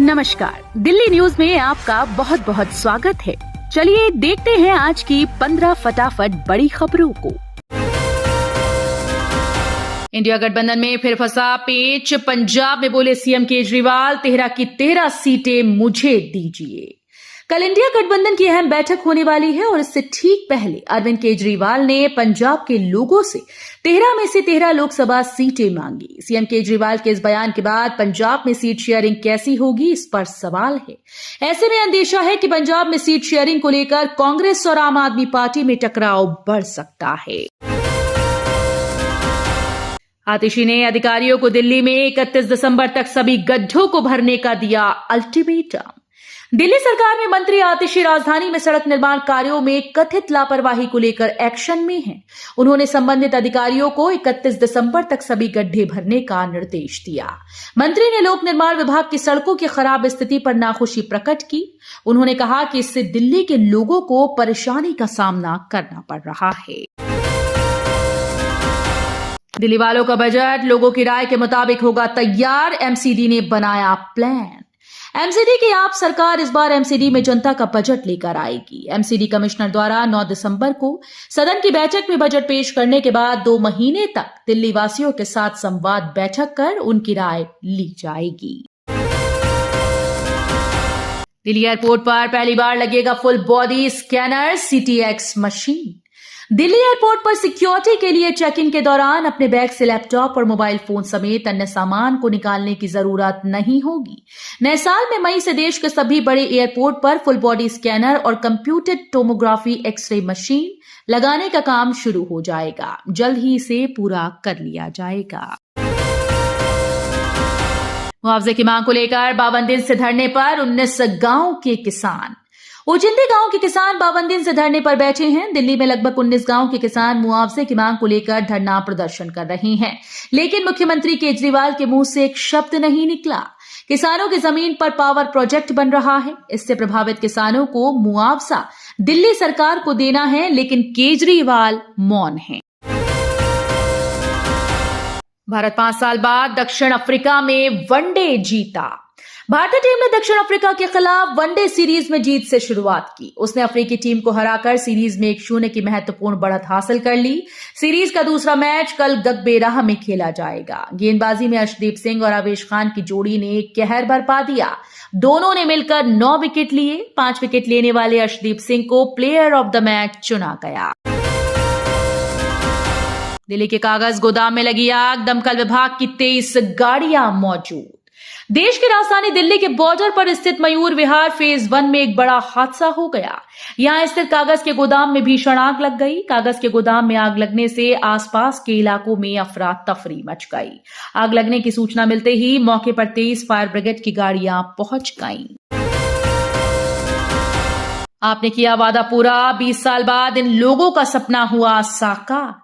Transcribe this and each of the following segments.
नमस्कार, दिल्ली न्यूज में आपका बहुत बहुत स्वागत है। चलिए देखते हैं आज की 15 फटाफट बड़ी खबरों को। इंडिया गठबंधन में फिर फंसा पेच। पंजाब में बोले सीएम केजरीवाल, 13 की 13 सीटें मुझे दीजिए। कल इंडिया गठबंधन की अहम बैठक होने वाली है और इससे ठीक पहले अरविंद केजरीवाल ने पंजाब के लोगों से 13 में से 13 लोकसभा सीटें मांगी। सीएम केजरीवाल के इस बयान के बाद पंजाब में सीट शेयरिंग कैसी होगी, इस पर सवाल है। ऐसे में अंदेशा है कि पंजाब में सीट शेयरिंग को लेकर कांग्रेस और आम आदमी पार्टी में टकराव बढ़ सकता है। आतिशी ने अधिकारियों को दिल्ली में 31 दिसंबर तक सभी गड्ढों को भरने का दिया अल्टीमेटम। दिल्ली सरकार में मंत्री आतिशी राजधानी में सड़क निर्माण कार्यों में कथित लापरवाही को लेकर एक्शन में हैं। उन्होंने संबंधित अधिकारियों को 31 दिसंबर तक सभी गड्ढे भरने का निर्देश दिया। मंत्री ने लोक निर्माण विभाग की सड़कों की खराब स्थिति पर नाखुशी प्रकट की। उन्होंने कहा कि इससे दिल्ली के लोगों को परेशानी का सामना करना पड़ रहा है। दिल्ली वालों का बजट लोगों की राय के मुताबिक होगा तैयार। एमसीडी ने बनाया प्लान। एमसीडी की आप सरकार इस बार एमसीडी में जनता का बजट लेकर आएगी। एमसीडी कमिश्नर द्वारा 9 दिसंबर को सदन की बैठक में बजट पेश करने के बाद 2 महीने तक दिल्ली वासियों के साथ संवाद बैठक कर उनकी राय ली जाएगी। दिल्ली एयरपोर्ट पर पहली बार लगेगा full body scanner CTX machine. Delhi airport पर सिक्योरिटी के लिए चेक इन के दौरान अपने बैग से लैपटॉप और मोबाइल फोन समेत अन्य सामान को निकालने की जरूरत नहीं होगी। नए साल में मई से देश के सभी बड़े एयरपोर्ट पर फुल बॉडी स्कैनर और कंप्यूटेड टोमोग्राफी एक्सरे मशीन लगाने का काम शुरू हो जाएगा। जल्द ही इसे पूरा कर लिया जाएगा। मुआवजे की मांग को लेकर 52 दिन से धरने पर 19 गांव के किसान। ओचिंते गांव के किसान 52 दिन से धरने पर बैठे हैं। दिल्ली में लगभग 19 गांव के किसान मुआवजे की मांग को लेकर धरना प्रदर्शन कर रहे हैं, लेकिन मुख्यमंत्री केजरीवाल के मुंह से एक शब्द नहीं निकला। किसानों की जमीन पर पावर प्रोजेक्ट बन रहा है। इससे प्रभावित किसानों को मुआवजा दिल्ली सरकार को देना है, लेकिन केजरीवाल मौन हैं। भारत 5 साल बाद दक्षिण अफ्रीका में वनडे जीता। भारतीय टीम ने दक्षिण अफ्रीका के खिलाफ वनडे सीरीज में जीत से शुरुआत की। उसने अफ्रीकी टीम को हराकर सीरीज में 1-0 की महत्वपूर्ण बढ़त हासिल कर ली। सीरीज का दूसरा मैच कल गगबेराह में खेला जाएगा। गेंदबाजी में अर्शदीप सिंह और आवेश खान की जोड़ी ने कहर बरपा दिया। दोनों ने मिलकर 9 विकेट लिए। 5 विकेट लेने वाले अर्शदीप सिंह को प्लेयर ऑफ द मैच चुना गया। दिल्ली के कागज गोदाम में लगी आग। दमकल विभाग की 23 गाड़ियां मौजूद। देश की राजधानी दिल्ली के बॉर्डर पर स्थित मयूर विहार फेज 1 में एक बड़ा हादसा हो गया। यहां स्थित कागज के गोदाम में भीषण आग लग गई। कागज के गोदाम में आग लगने से आसपास के इलाकों में अफरा तफरी मच गई। आग लगने की सूचना मिलते ही मौके पर 23 फायर ब्रिगेड की गाड़ियां पहुंच गईं। आपने किया वादा पूरा, 20 साल बाद इन लोगों का सपना हुआ साकार।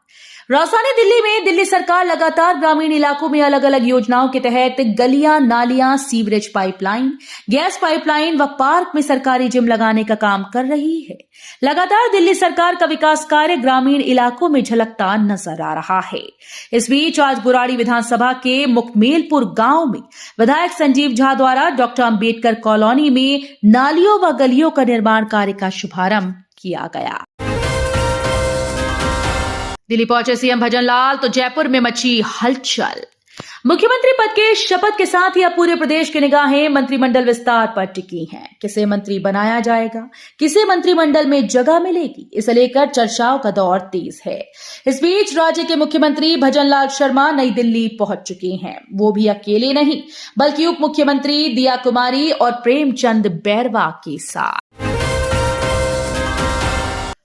राजधानी दिल्ली में दिल्ली सरकार लगातार ग्रामीण इलाकों में अलग अलग योजनाओं के तहत गलियां, नालियां, सीवरेज पाइपलाइन, गैस पाइपलाइन व पार्क में सरकारी जिम लगाने का काम कर रही है। लगातार दिल्ली सरकार का विकास कार्य ग्रामीण इलाकों में झलकता नजर आ रहा है। इस बीच आज बुराड़ी विधानसभा के मुकमेलपुर गांव में विधायक संजीव झा द्वारा डॉक्टर अंबेडकर कॉलोनी में नालियों व गलियों का निर्माण कार्य का शुभारंभ किया गया। दिल्ली पहुंचे सीएम भजनलाल तो जयपुर में मची हलचल। मुख्यमंत्री पद के शपथ के साथ ही अब पूरे प्रदेश की निगाहें मंत्रिमंडल विस्तार पर टिकी हैं। किसे मंत्री बनाया जाएगा, किसे मंत्रिमंडल में जगह मिलेगी, इसे लेकर चर्चाओं का दौर तेज है। इस बीच राज्य के मुख्यमंत्री भजनलाल शर्मा नई दिल्ली पहुंच चुके हैं। वो भी अकेले नहीं, बल्कि उप मुख्यमंत्री दिया कुमारी और प्रेमचंद बैरवा के साथ।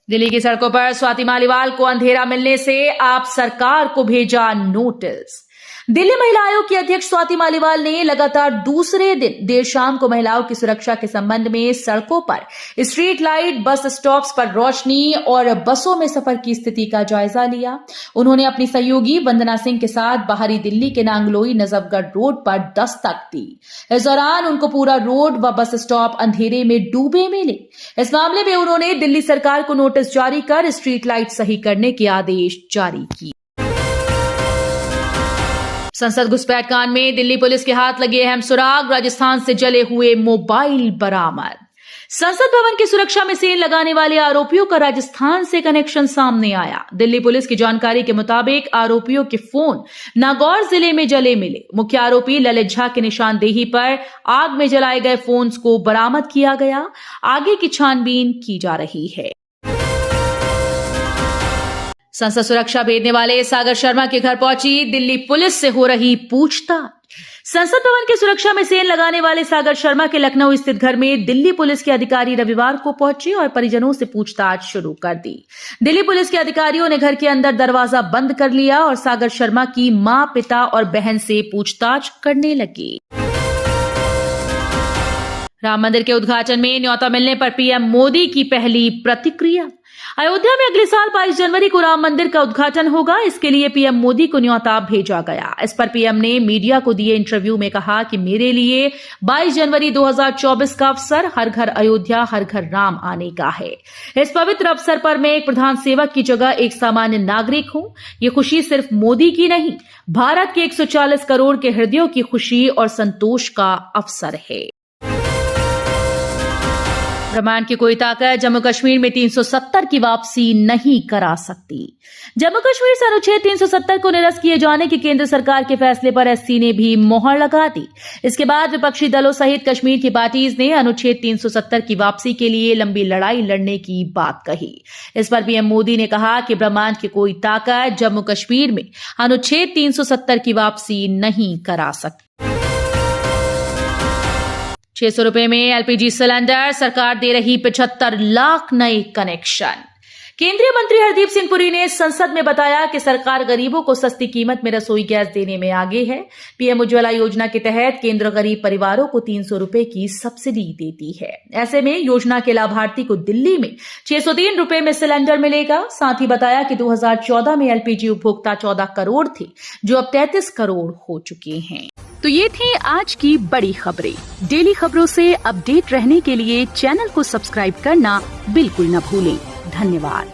दिल्ली की सड़कों पर स्वाति मालीवाल को अंधेरा मिलने से आप सरकार को भेजा नोटिस। दिल्ली महिला आयोग की अध्यक्ष स्वाति मालीवाल ने लगातार दूसरे दिन देर शाम को महिलाओं की सुरक्षा के संबंध में सड़कों पर स्ट्रीट लाइट, बस स्टॉप्स पर रोशनी और बसों में सफर की स्थिति का जायजा लिया। उन्होंने अपनी सहयोगी वंदना सिंह के साथ बाहरी दिल्ली के नांगलोई नजफगढ़ रोड पर दस्तक दी। इस दौरान उनको पूरा रोड व बस स्टॉप अंधेरे में डूबे मिले। इस मामले में उन्होंने दिल्ली सरकार को नोटिस जारी कर स्ट्रीट लाइट सही करने के आदेश जारी किए। संसद घुसपैठ कांड में दिल्ली पुलिस के हाथ लगे अहम सुराग, राजस्थान से जले हुए मोबाइल बरामद। संसद भवन की सुरक्षा में सेल लगाने वाले आरोपियों का राजस्थान से कनेक्शन सामने आया। दिल्ली पुलिस की जानकारी के मुताबिक आरोपियों के फोन नागौर जिले में जले मिले। मुख्य आरोपी ललित झा की निशानदेही पर आग में जलाए गए फोन्स को बरामद किया गया। आगे की छानबीन की जा रही है। संसद सुरक्षा भेदने वाले सागर शर्मा के घर पहुंची दिल्ली पुलिस से हो रही पूछताछ। संसद भवन की सुरक्षा में सेल लगाने वाले सागर शर्मा के लखनऊ स्थित घर में दिल्ली पुलिस के अधिकारी रविवार को पहुंचे और परिजनों से पूछताछ शुरू कर दी। दिल्ली पुलिस के अधिकारियों ने घर के अंदर दरवाजा बंद कर लिया और सागर शर्मा की मां, पिता और बहन से पूछताछ करने लगे। राम मंदिर के उद्घाटन में न्योता मिलने पर पीएम मोदी की पहली प्रतिक्रिया। अयोध्या में अगले साल 22 जनवरी को राम मंदिर का उद्घाटन होगा। इसके लिए पीएम मोदी को न्योता भेजा गया। इस पर पीएम ने मीडिया को दिए इंटरव्यू में कहा कि मेरे लिए 22 जनवरी 2024 का अवसर हर घर अयोध्या, हर घर राम आने का है। इस पवित्र अवसर पर मैं एक प्रधान सेवक की जगह एक सामान्य नागरिक हूं। ये खुशी सिर्फ मोदी की नहीं, भारत के 140 करोड़ के हृदयों की खुशी और संतोष का अवसर है। ब्रह्मांड की कोई ताकत जम्मू कश्मीर में 370 की वापसी नहीं करा सकती। जम्मू कश्मीर से अनुच्छेद 370 को निरस्त किए जाने के केंद्र सरकार के फैसले पर एससी ने भी मोहर लगा दी। इसके बाद विपक्षी दलों सहित कश्मीर की पार्टीज ने अनुच्छेद 370 की वापसी के लिए लंबी लड़ाई लड़ने की बात कही। इस पर पीएम मोदी ने कहा कि ब्रह्मांड की कोई ताकत जम्मू कश्मीर में अनुच्छेद 370 की वापसी नहीं करा सकती। 600 रुपए में एलपीजी सिलेंडर, सरकार दे रही 75 लाख नए कनेक्शन। केंद्रीय मंत्री हरदीप सिंह पुरी ने संसद में बताया कि सरकार गरीबों को सस्ती कीमत में रसोई गैस देने में आगे है। पीएम उज्ज्वला योजना के तहत केंद्र गरीब परिवारों को 300 रुपए की सब्सिडी देती है। ऐसे में योजना के लाभार्थी को दिल्ली में 603 रुपए में सिलेंडर मिलेगा। साथ ही बताया कि 2014 में एलपीजी उपभोक्ता 14 करोड़ थे, जो अब 33 करोड़ हो चुके हैं। तो ये थी आज की बड़ी खबरें। डेली खबरों से अपडेट रहने के लिए चैनल को सब्सक्राइब करना बिल्कुल न भूलें। धन्यवाद।